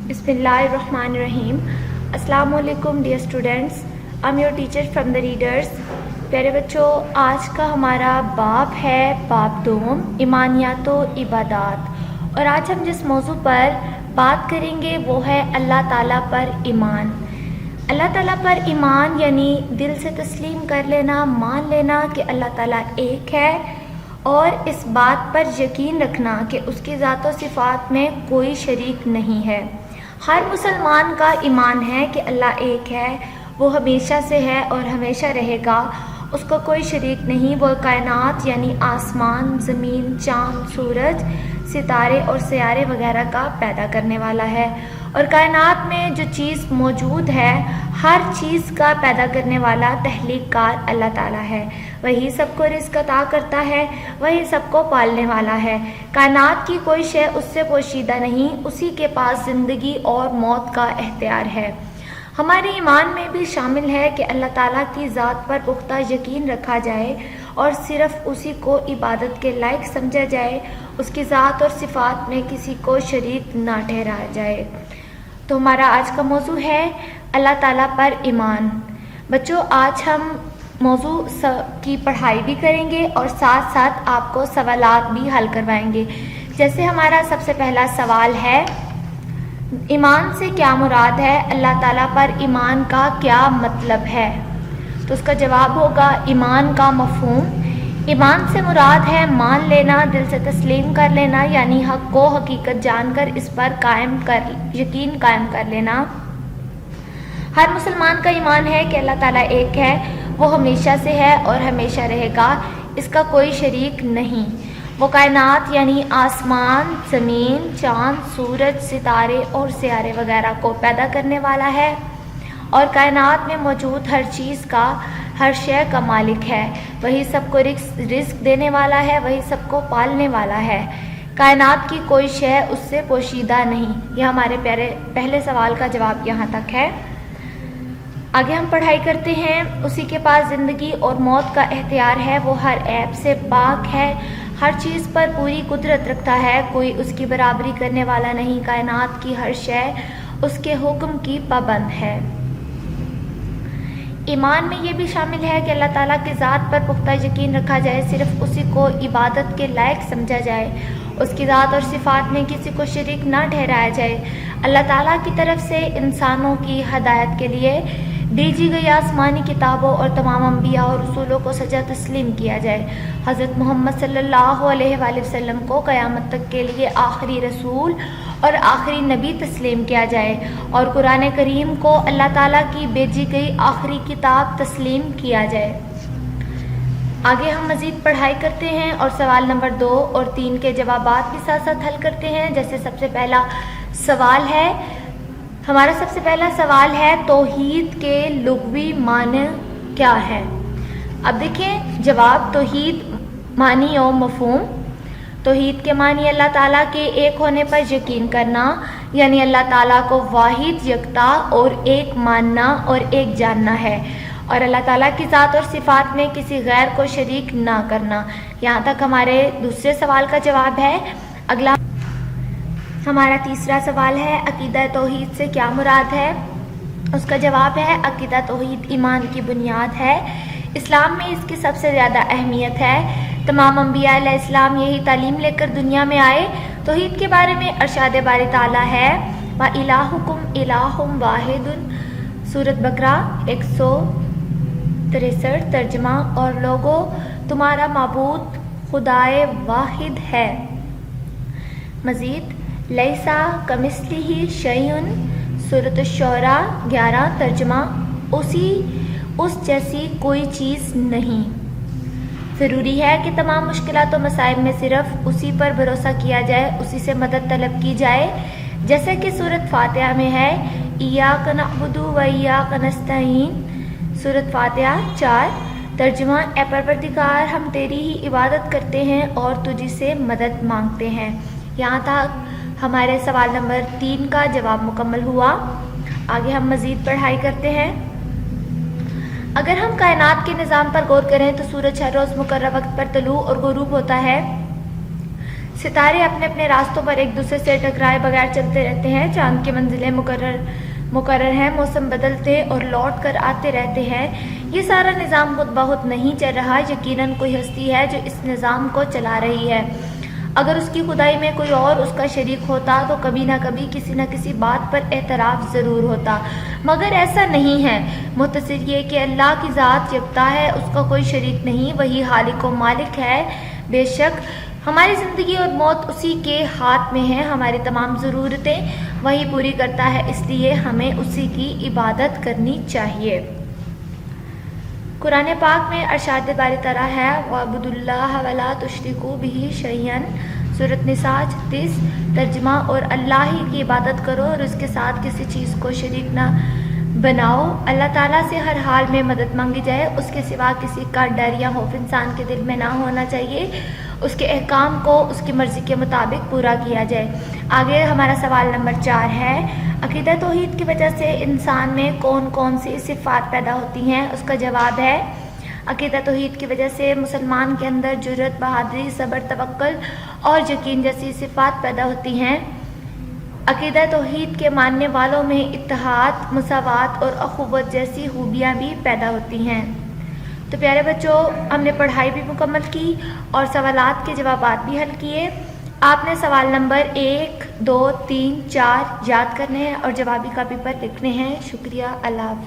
Bismillahirrahmanirrahim. Assalamu alaikum dear students. I'm your teacher from the readers. प्यारे बच्चों, आज का हमारा बाब है बाब दोम ईमानियात व इबादात, और आज हम जिस मौजू पर बात करेंगे वो है अल्लाह ताला पर ईमान। अल्लाह ताला पर ईमान यानी दिल से तस्लीम कर लेना, मान लेना कि अल्लाह ताला एक है, और इस बात पर यकीन रखना कि उसकी ज़ात व सिफ़ात में कोई शरीक नहीं है। हर मुसलमान का ईमान है कि अल्लाह एक है, वो हमेशा से है और हमेशा रहेगा, उसका कोई शरीक नहीं। वो कायनात यानी आसमान, ज़मीन, चाँद, सूरज, सितारे और सियारे वगैरह का पैदा करने वाला है, और कायनात में जो चीज़ मौजूद है हर चीज़ का पैदा करने वाला तहलीक़कार अल्लाह ताला है। वही सबको रिज़्क़ अता करता है, वही सबको पालने वाला है। कायनात की कोई शय उससे पोशीदा नहीं, उसी के पास ज़िंदगी और मौत का इख्तियार है। हमारे ईमान में भी शामिल है कि अल्लाह ताला की ज़ात पर पुख्ता यकीन रखा जाए और सिर्फ़ उसी को इबादत के लायक समझा जाए, उसकी ज़ात और सिफ़ात में किसी को शरीक ना ठहराया जाए। तो हमारा आज का मौजू है अल्लाह ताला पर ईमान। बच्चों, आज हम मौजू की पढ़ाई भी करेंगे और साथ साथ आपको सवालात भी हल करवाएंगे। जैसे हमारा सबसे पहला सवाल है, ईमान से क्या मुराद है, अल्लाह ताला पर ईमान का क्या मतलब है? तो उसका जवाब होगा ईमान का मफ़हूम। ईमान से मुराद है मान लेना, दिल से तस्लीम कर लेना, यानी हक़ को हकीकत जानकर इस पर यकीन कायम कर लेना। हर मुसलमान का ईमान है कि अल्लाह ताला एक है, वो हमेशा से है और हमेशा रहेगा, इसका कोई शरीक नहीं। वो कायनात यानी आसमान, ज़मीन, चाँद, सूरज, सितारे और सियारे वगैरह को पैदा करने वाला है, और कायनात में मौजूद हर चीज़ का, हर शय का मालिक है। वही सबको रिज़्क़ देने वाला है, वही सबको पालने वाला है। कायनात की कोई शय उससे पोशीदा नहीं। यह हमारे प्यारे पहले सवाल का जवाब यहाँ तक है। आगे हम पढ़ाई करते हैं। उसी के पास ज़िंदगी और मौत का इख्तियार है, वो हर ऐब से पाक है, हर चीज़ पर पूरी कुदरत रखता है, कोई उसकी बराबरी करने वाला नहीं। कायनात की हर शय उसके हुक्म की पाबंद है। ईमान में ये भी शामिल है कि अल्लाह ताला की ज़ात पर पुख्ता यकीन रखा जाए, सिर्फ़ उसी को इबादत के लायक समझा जाए, उसकी ज़ात और सिफ़ात में किसी को शरीक ना ठहराया जाए। अल्लाह ताला की तरफ से इंसानों की हदायत के लिए भेजी गई आसमानी किताबों और तमाम अंबिया और रसूलों को सजा तस्लीम किया जाए। हज़रत मोहम्मद सल्लल्लाहु अलैहि वसल्लम को क़यामत तक के लिए आखिरी रसूल और आखिरी नबी तस्लीम किया जाए, और कुरान करीम को अल्लाह ताला की भेजी गई आखिरी किताब तस्लीम किया जाए। आगे हम मज़ीद पढ़ाई करते हैं और सवाल नंबर 2 और 3 के जवाबात भी साथ साथ हल करते हैं। जैसे सबसे पहला सवाल है, हमारा सबसे पहला सवाल है तौहीद के लुग़वी माने क्या है? अब देखिए जवाब, तौहीद मानी और मफ़हूम। तौहीद के मानी अल्लाह ताला के एक होने पर यकीन करना, यानी अल्लाह ताला को वाहिद, यकता और एक मानना और एक जानना है, और अल्लाह ताला की ज़ात और सिफ़ात में किसी गैर को शरीक ना करना। यहाँ तक हमारे दूसरे सवाल का जवाब है। अगला हमारा तीसरा सवाल है, अक़ीदा तौहीद से क्या मुराद है? उसका जवाब है अक़ीदा तौहीद ईमान की बुनियाद है। इस्लाम में इसकी सबसे ज़्यादा अहमियत है। तमाम अंबिया अलैहिस्सलाम यही तालीम लेकर दुनिया में आए। तौहीद के बारे में अरशाद बारी ताला है, व इलाहुकुम इलाहुम वाहिदुन, सूरत बकरा 163 तर्जमा, और लोगो तुम्हारा माबूद खुदाए वाहिद है। मज़ीद लैसा कमिस्लिही शैउन, सूरत शुरा 11 तर्जमा, उस जैसी कोई चीज़ नहीं। ज़रूरी है कि तमाम मुश्किलात व मसाइब में सिर्फ़ उसी पर भरोसा किया जाए, उसी से मदद तलब की जाए, जैसे कि सूरत फातिहा में है, इय्याक नअबुदु व इय्याक नस्तईन, सूरत फातिहा 4 तर्जुमा, ए परवरदिगार हम तेरी ही इबादत करते हैं और तुझी से मदद मांगते हैं। यहाँ तक हमारे सवाल नंबर 3 का जवाब मुकम्मल हुआ। आगे हम मज़ीद पढ़ाई करते हैं। अगर हम कायनात के निज़ाम पर गौर करें तो सूरज हर रोज़ मुकर्रर वक्त पर तलू और गुरूब होता है। ستارے اپنے اپنے راستوں پر ایک دوسرے سے ٹکرائے بغیر چلتے رہتے ہیں، چاند کی منزلیں مقرر ہیں، موسم بدلتے اور لوٹ کر آتے رہتے ہیں۔ یہ سارا نظام خود بخود نہیں چل رہا، یقیناً کوئی ہستی ہے جو اس نظام کو چلا رہی ہے۔ اگر اس کی خدائی میں کوئی اور اس کا شریک ہوتا تو کبھی نہ کبھی کسی نہ کسی بات پر اعتراف ضرور ہوتا، مگر ایسا نہیں ہے۔ مختصر یہ کہ اللہ کی ذات یکتا ہے، اس کا کوئی شریک نہیں، وہی خالق و مالک ہے۔ بے شک ہماری زندگی اور موت اسی کے ہاتھ میں ہے، ہماری تمام ضرورتیں وہی پوری کرتا ہے، اس لیے ہمیں اسی کی عبادت کرنی چاہیے۔ قرآن پاک میں ارشاد باری تعالیٰ ہے وَاعْبُدُوا اللَّهَ وَلَا تُشْرِكُوا بِهِ شَيْئًا، سورۃ نساء 36۔ ترجمہ، اور اللہ ہی کی عبادت کرو اور اس کے ساتھ کسی چیز کو شریک نہ بناؤ۔ اللہ تعالیٰ سے ہر حال میں مدد مانگی جائے، اس کے سوا کسی کا ڈر یا خوف انسان کے دل میں نہ ہونا چاہیے، اس کے احکام کو اس کی مرضی کے مطابق پورا کیا جائے۔ آگے ہمارا سوال نمبر 4 ہے، عقیدہ توحید کی وجہ سے انسان میں کون کون سی صفات پیدا ہوتی ہیں؟ اس کا جواب ہے، عقیدہ توحید کی وجہ سے مسلمان کے اندر جرأت، بہادری، صبر، توکل اور یقین جیسی صفات پیدا ہوتی ہیں۔ عقیدہ توحید کے ماننے والوں میں اتحاد، مساوات اور اخوت جیسی خوبیاں بھی پیدا ہوتی ہیں۔ تو پیارے بچوں، ہم نے پڑھائی بھی مکمل کی اور سوالات کے جوابات بھی حل کیے۔ آپ نے سوال نمبر 1، 2، 3، 4 یاد کرنے ہیں اور جوابی کاپی پر لکھنے ہیں۔ شکریہ، اللہ حافظ۔